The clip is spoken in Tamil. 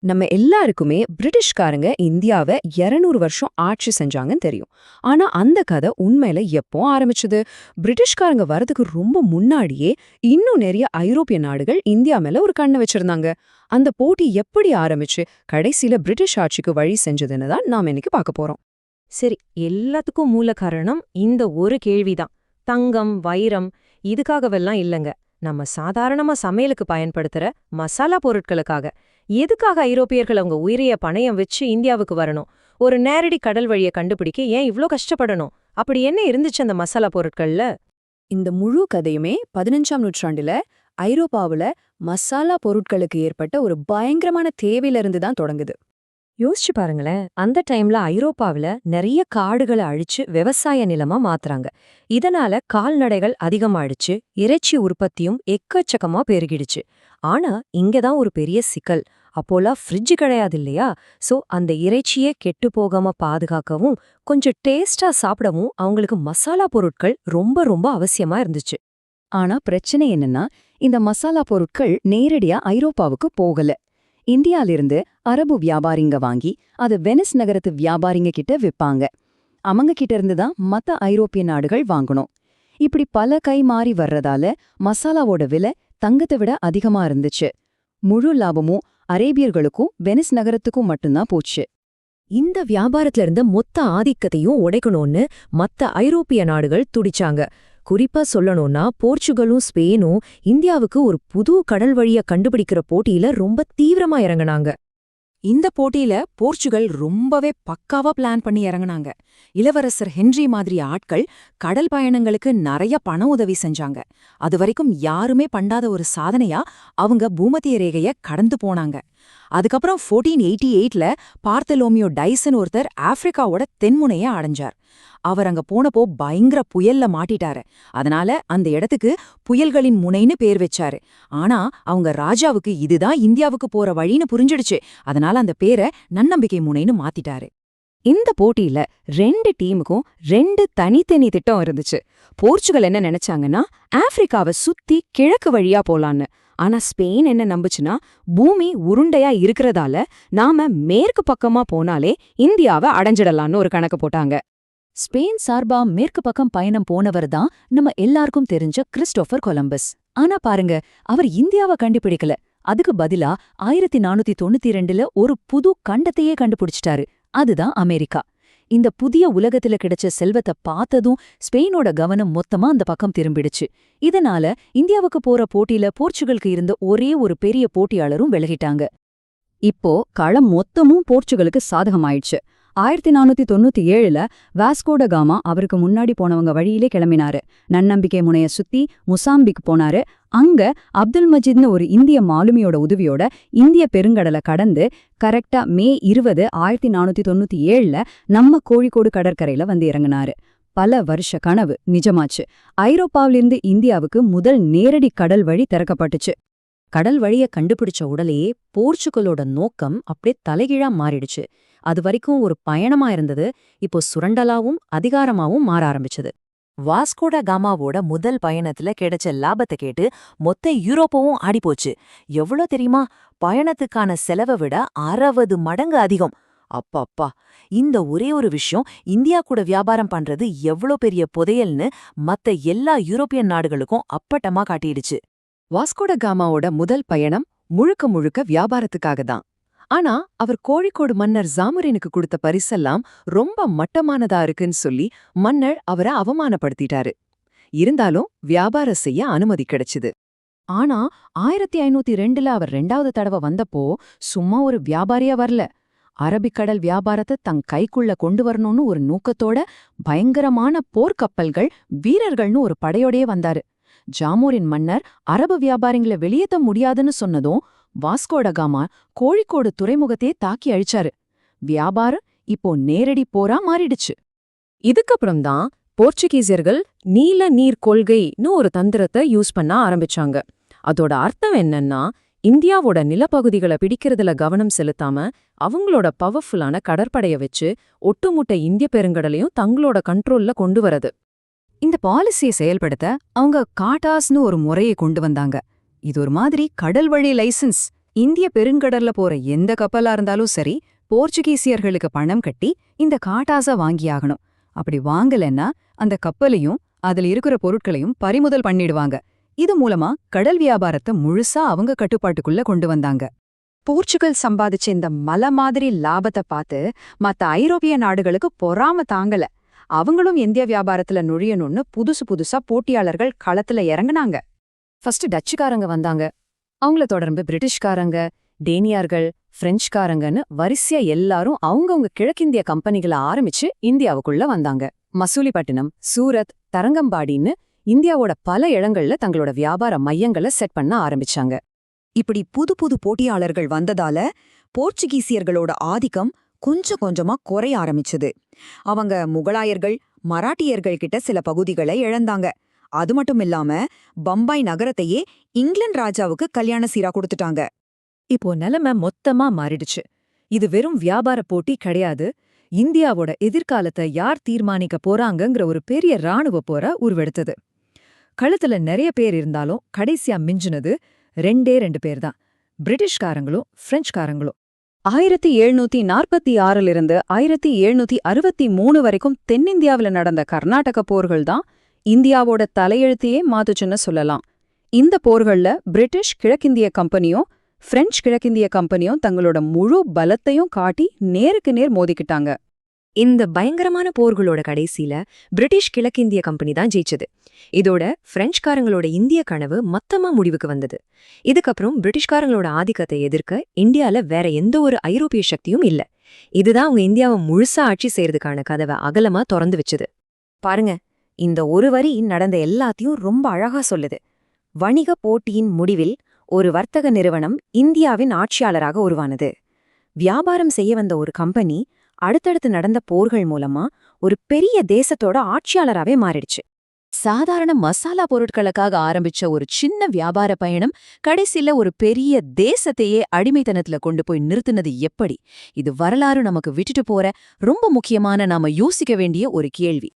நம்ம எல்லாருக்குமே பிரிட்டிஷ்காரங்க இந்தியாவை 200 வருஷம் ஆட்சி செஞ்சாங்கன்னு தெரியும். ஆனா அந்த கதை உண்மையில எப்போ ஆரம்பிச்சது? பிரிட்டிஷ்காரங்க வரதுக்கு ரொம்ப முன்னாடியே இன்னும் நிறைய ஐரோப்பிய நாடுகள் இந்தியா மேல ஒரு கண்ணை வச்சிருந்தாங்க. அந்த போட்டி எப்படி ஆரம்பிச்சு கடைசியில பிரிட்டிஷ் ஆட்சிக்கு வழி செஞ்சதுன்னு தான் நாம இன்னைக்கு பார்க்க போறோம். சரி, எல்லாத்துக்கும் மூல காரணம் இந்த ஒரு கேள்விதான். தங்கம், வைரம் இதுக்காகவெல்லாம் இல்லங்க. நம்ம சாதாரணமா சமையலுக்கு பயன்படுத்துற மசாலா பொருட்களுக்காக. எதுக்காக ஐரோப்பியர்கள் அவங்க உயிரிய பணயம் வச்சு இந்தியாவுக்கு வரணும்? ஒரு நேரடி கடல் வழியை கண்டுபிடிக்க ஏன் இவ்ளோ கஷ்டப்படணும்? அப்படி என்ன இருந்துச்சு அந்த மசாலா பொருட்கள்ல? இந்த முழு கதையுமே 15ஆம் நூற்றாண்டுல ஐரோப்பாவுல மசாலா பொருட்களுக்கு ஏற்பட்ட ஒரு பயங்கரமான தேவையிலிருந்து தான் தொடங்குது. யோசிச்சு பாருங்களேன், அந்த டைம்ல ஐரோப்பாவில நிறைய காடுகளை அழிச்சு விவசாய நிலமா மாத்துறாங்க. இதனால கால்நடைகள் அதிகமாயிடுச்சு, இறைச்சி உற்பத்தியும் எக்கச்சக்கமா பெருகிடுச்சு. ஆனா இங்கதான் ஒரு பெரிய சிக்கல். அப்போலாம் ஃப்ரிட்ஜ் கிடையாது இல்லையா? சோ அந்த இறைச்சியே கெட்டு போகாம பாதுகாக்கவும் கொஞ்சம் டேஸ்டா சாப்பிடவும் அவங்களுக்கு மசாலா பொருட்கள் ரொம்ப ரொம்ப அவசியமா இருந்துச்சு. ஆனா பிரச்சனை என்னன்னா, இந்த மசாலா பொருட்கள் நேரடியா ஐரோப்பாவுக்கு போகல. இந்தியாலிருந்து அரபு வியாபாரிங்க வாங்கி அது வெனிஸ் நகரத்து வியாபாரிங்க கிட்ட விப்பாங்க. அவங்க கிட்ட இருந்து தான் மத்த ஐரோப்பிய நாடுகள் வாங்கணும். இப்படி பல கை மாறி வர்றதால மசாலாவோட விலை தங்கத்தை விட அதிகமா இருந்துச்சு. முழு லாபமும் அரேபியர்களுக்கும் வெனிஸ் நகரத்துக்கும் மட்டும்தான் போச்சு. இந்த வியாபாரத்துல இருந்த மொத்த ஆதிக்கத்தையும் உடைக்கணும்னு மத்த ஐரோப்பிய நாடுகள் துடிச்சாங்க. குறிப்பா சொல்லணும்னா போர்ச்சுகலும் ஸ்பெயினும் இந்தியாவுக்கு ஒரு புது கடல் வழிய கண்டுபிடிக்கிற போட்டியில ரொம்ப தீவிரமா இறங்குனாங்க. இந்த போட்டியில போர்ச்சுகல் ரொம்பவே பக்காவா பிளான் பண்ணி இறங்குனாங்க. இளவரசர் ஹென்றி மாதிரி ஆட்கள் கடல் பயணங்களுக்கு நிறைய பண உதவி செஞ்சாங்க. அது வரைக்கும் யாருமே பண்ணாத ஒரு சாதனையா அவங்க பூமத்திய ரேகைய கடந்து போனாங்க. அதுக்கப்புறம் 1488ல பார்த்தலோமியோ டைசன் ஒருத்தர் ஆப்பிரிக்காவோட தென்முனைய அடைஞ்சார். அவர் அங்க போனப்போ பயங்கர புயல்ல மாட்டிட்டாரு. அதனால அந்த இடத்துக்கு புயல்களின் முனைன்னு பேர் வச்சாரு. ஆனா அவங்க ராஜாவுக்கு இதுதான் இந்தியாவுக்கு போற வழின்னு புரிஞ்சிடுச்சு. அதனால அந்த பேரை நன்னம்பிக்கை முனைன்னு மாத்திட்டாரு. இந்த போட்டியில 2 டீமுக்கும் 2 தனித்தனி திட்டம் இருந்துச்சு. போர்ச்சுகல் என்ன நினைச்சாங்கன்னா ஆப்பிரிக்காவை சுத்தி கிழக்கு வழியா போலான்னு. ஆனா ஸ்பெயின் என்ன நம்புச்சுன்னா பூமி உருண்டையா இருக்கிறதால நாம மேற்கு பக்கமா போனாலே இந்தியாவை அடைஞ்சிடலான்னு ஒரு கணக்கு போட்டாங்க. ஸ்பெயின் சார்பா மேற்கு பக்கம் பயணம் போனவர் தான் நம்ம எல்லாருக்கும் தெரிஞ்ச கிறிஸ்டோபர் கொலம்பஸ். ஆனா பாருங்க, அவர் இந்தியாவை கண்டுபிடிக்கல. அதுக்கு பதிலா 1492ல ஒரு புது கண்டத்தையே கண்டுபிடிச்சிட்டாரு. அதுதான் அமெரிக்கா. இந்த புதிய உலகத்துல கிடைச்ச செல்வத்தை பார்த்ததும் ஸ்பெயினோட கவனம் மொத்தமா அந்த பக்கம் திரும்பிடுச்சு. இதனால இந்தியாவுக்கு போற போட்டியில போர்ச்சுகலுக்கு இருந்த ஒரே ஒரு பெரிய போட்டியாளரும் விலகிட்டாங்க. இப்போ களம் மொத்தமும் போர்ச்சுகலுக்கு சாதகமாயிடுச்சு. 1497ல வாஸ்கோட காமா அவருக்கு முன்னாடி போனவங்க வழியிலே கிளம்பினாரு. நன்னம்பிக்கை முனைய சுத்தி முசாம்பிக் போனாரு. அங்க அப்துல் மஜீத்னு ஒரு இந்திய மாலுமியோட உதவியோட இந்திய பெருங்கடலை கடந்து கரெக்டா மே 20, 1497ல நம்ம கோழிக்கோடு கடற்கரையில வந்து இறங்குனாரு. பல வருஷ கனவு நிஜமாச்சு. ஐரோப்பாவிலிருந்து இந்தியாவுக்கு முதல் நேரடி கடல் வழி திறக்கப்பட்டுச்சு. கடல் வழிய கண்டுபிடிச்ச உடனேயே போர்ச்சுகலோட நோக்கம் அப்படியே தலைகீழா மாறிடுச்சு. அது வரைக்கும் ஒரு பயணமா இருந்தது, இப்போ சுரண்டலாவும் அதிகாரமாவும் மாற ஆரம்பிச்சது. வாஸ்கோட காமாவோட முதல் பயணத்துல கிடைச்ச லாபத்தை கேட்டு மொத்த யூரோப்பாவும் ஆடிப்போச்சு. எவ்வளோ தெரியுமா? பயணத்துக்கான செலவை விட 60 மடங்கு அதிகம். அப்பப்பா, இந்த ஒரே ஒரு விஷயம் இந்தியா கூட வியாபாரம் பண்றது எவ்வளோ பெரிய புதையல்னு மத்த எல்லா யூரோப்பியன் நாடுகளுக்கும் அப்பட்டமா காட்டிடுச்சு. வாஸ்கோட காமாவோட முதல் பயணம் முழுக்க முழுக்க வியாபாரத்துக்காக தான். ஆனா அவர் கோழிக்கோடு மன்னர் ஜாமுரினுக்கு கொடுத்த பரிசெல்லாம் ரொம்ப மட்டமானதா இருக்குன்னு சொல்லி மன்னர் அவரை அவமானப்படுத்திட்டாரு. இருந்தாலும் வியாபாரம் செய்ய அனுமதி கிடைச்சுது. ஆனா 1502ல அவர் 2வது தடவை வந்தப்போ சும்மா ஒரு வியாபாரியா வரல. அரபிக்கடல் வியாபாரத்தை தன் கைக்குள்ள கொண்டு வரணும்னு ஒரு நோக்கத்தோட பயங்கரமான போர்க்கப்பல்கள், வீரர்கள்னு ஒரு படையோடே வந்தாரு. ஜாமோரின் மன்னர் அரபு வியாபாரிங்களை வெளியேற்ற முடியாதுன்னு சொன்னதும் வாஸ்கோட காமா கோழிக்கோடு துறைமுகத்தையே தாக்கி அழிச்சாரு. வியாபாரம் இப்போ நேரடி போரா மாறிடுச்சு. இதுக்கப்புறம்தான் போர்ச்சுகீசியர்கள் நீல நீர் கொள்கைன்னு ஒரு தந்திரத்தை யூஸ் பண்ண ஆரம்பிச்சாங்க. அதோட அர்த்தம் என்னன்னா, இந்தியாவோட நிலப்பகுதிகளை பிடிக்கிறதுல கவனம் செலுத்தாம அவங்களோட பவர்ஃபுல்லான கடற்படைய வச்சு ஒட்டுமொத்த இந்திய பெருங்கடலையும் தங்களோட கண்ட்ரோல்ல கொண்டு வரது. இந்த பாலிசியை செயல்படுத்த அவங்க காட்டாஸ்னு ஒரு முறையை கொண்டு வந்தாங்க. இது ஒரு மாதிரி கடல் வழி லைசன்ஸ். இந்திய பெருங்கடல்ல போற எந்த கப்பலா இருந்தாலும் சரி, போர்ச்சுகீசியர்களுக்கு பணம் கட்டி இந்த காட்டாஸ வாங்கியாகணும். அப்படி வாங்கலன்னா அந்த கப்பலையும் அதுல இருக்கிற பொருட்களையும் பறிமுதல் பண்ணிடுவாங்க. இது மூலமா கடல் வியாபாரத்தை முழுசா அவங்க கட்டுப்பாட்டுக்குள்ள கொண்டு வந்தாங்க. போர்ச்சுகல் சம்பாதிச்ச இந்த மலை மாதிரி லாபத்தை பார்த்து மத்த ஐரோப்பிய நாடுகளுக்கு பொறாம தாங்கல. அவங்களும் இந்திய வியாபாரத்துல நுழையணும்னு புதுசா போட்டியாளர்கள் களத்துல இறங்குனாங்க. ஃபர்ஸ்ட் டச்சுக்காரங்க வந்தாங்க. அவங்கள தொடர்ந்து பிரிட்டிஷ்காரங்க, டேனியார்கள், பிரெஞ்சுக்காரங்கன்னு வரிசையா எல்லாரும் அவங்கவங்க கிழக்கிந்திய கம்பெனிகளை ஆரம்பிச்சு இந்தியாவுக்குள்ள வந்தாங்க. மசூலிப்பட்டினம், சூரத், தரங்கம்பாடின்னு இந்தியாவோட பல இடங்கள்ல தங்களோட வியாபார மையங்களை செட் பண்ண ஆரம்பிச்சாங்க. இப்படி புது போட்டியாளர்கள் வந்ததால போர்ச்சுகீசியர்களோட ஆதிக்கம் கொஞ்சம் கொஞ்சமா குறைய ஆரம்பிச்சது. அவங்க முகலாயர்கள், மராட்டியர்கள் கிட்ட சில பகுதிகளை இழந்தாங்க. அது மட்டும் இல்லாம பம்பாய் நகரத்தையே இங்கிலாந்து ராஜாவுக்கு கல்யாண சீரா கொடுத்துட்டாங்க. இப்போ நிலைமை மொத்தமா மாறிடுச்சு. இது வெறும் வியாபார போட்டி கிடையாது. இந்தியாவோட எதிர்காலத்தை யார் தீர்மானிக்க போறாங்கங்கிற ஒரு பெரிய ராணுவ போர உருவெடுத்தது. களத்துல நிறைய பேர் இருந்தாலும் கடைசியா மிஞ்சினது 2 பேர் தான், பிரிட்டிஷ்காரங்களும் பிரெஞ்சுக்காரங்களும். 1746 1763 வரைக்கும் தென்னிந்தியாவில் நடந்த கர்நாடக போர்கள் தான் இந்தியாவோட தலையெழுத்தையே மாத்துச்சுன்னு சொல்லலாம். இந்த போர்கள்ல பிரிட்டிஷ் கிழக்கிந்திய கம்பெனியும் பிரெஞ்சு கிழக்கிந்திய கம்பெனியும் தங்களோட முழு பலத்தையும் காட்டி நேருக்கு நேர் மோதிக்கிட்டாங்க. இந்த பயங்கரமான போர்களோட கடைசியில பிரிட்டிஷ் கிழக்கிந்திய கம்பெனி தான் ஜெயிச்சது. இதோட பிரெஞ்சுக்காரங்களோட இந்திய கனவு மொத்தமா முடிவுக்கு வந்தது. இதுக்கப்புறம் பிரிட்டிஷ்காரங்களோட ஆதிக்கத்தை எதிர்க்க இந்தியால வேற எந்த ஒரு ஐரோப்பிய சக்தியும் இல்ல. இதுதான் அவங்க இந்தியாவை முழுசா ஆட்சி செய்யறதுக்கான கதவை அகலமா திறந்து வச்சது. பாருங்க, இந்த ஒரு வரி நடந்த எல்லாத்தையும் ரொம்ப அழகா சொல்லுது. வணிக போட்டியின் முடிவில் ஒரு வர்த்தக நிறுவனம் இந்தியாவின் ஆட்சியாளராக உருவானது. வியாபாரம் செய்ய வந்த ஒரு கம்பெனி அடுத்தடுத்து நடந்த போர்கள் மூலமா ஒரு பெரிய தேசத்தோட ஆட்சியாளராவே மாறிடுச்சு. சாதாரண மசாலா பொருட்களுக்காக ஆரம்பிச்ச ஒரு சின்ன வியாபார பயணம் கடைசியில ஒரு பெரிய தேசத்தையே அடிமைத்தனத்துல கொண்டு போய் நிறுத்தினது எப்படி? இது வரலாறு நமக்கு விட்டுட்டு போற ரொம்ப முக்கியமான நாம யோசிக்க வேண்டிய ஒரு கேள்வி.